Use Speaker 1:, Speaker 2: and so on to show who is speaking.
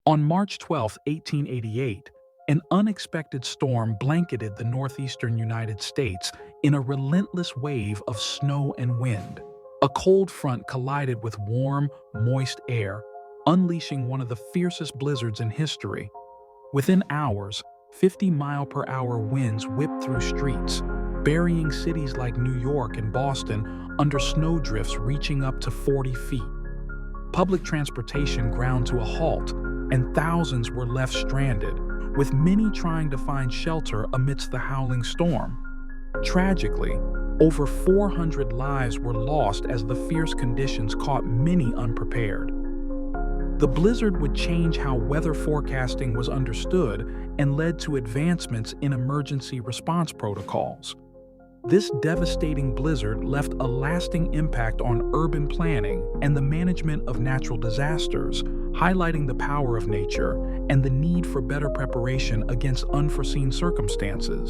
Speaker 1: On March 12, 1888, an unexpected storm blanketed the northeastern United States in a relentless wave of snow and wind. A cold front collided with warm, moist air, unleashing one of the fiercest blizzards in history. Within hours, 50-mile-per-hour winds whipped through streets, burying cities like New York and Boston under snowdrifts reaching up to 40 feet. Public transportation ground to a halt, and thousands were left stranded, with many trying to find shelter amidst the howling storm. Tragically, over 400 lives were lost as the fierce conditions caught many unprepared. The blizzard would change how weather forecasting was understood and led to advancements in emergency response protocols. This devastating blizzard left a lasting impact on urban planning and the management of natural disasters, highlighting the power of nature and the need for better preparation against unforeseen circumstances.